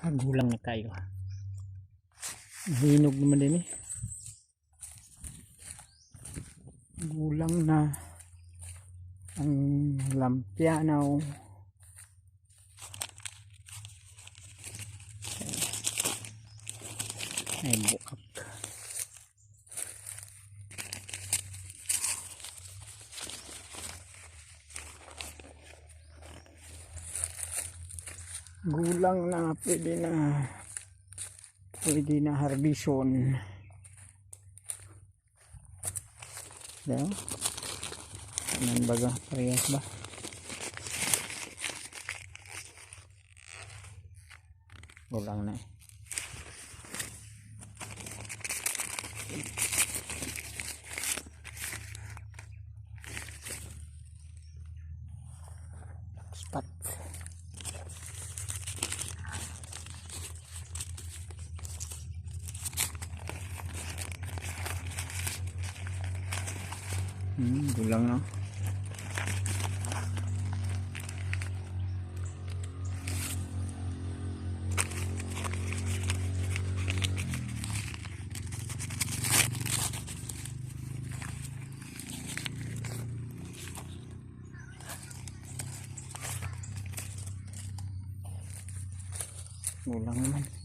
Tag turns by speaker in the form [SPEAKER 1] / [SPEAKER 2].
[SPEAKER 1] Gulang na tayo. Hinog naman din eh. Gulang na ang lampianaw. Ay buak. Gulang na pwede na harbison. Diba? Anong baga? Parehas ba? Gulang na eh. Spot. Gulang na. Gulang naman.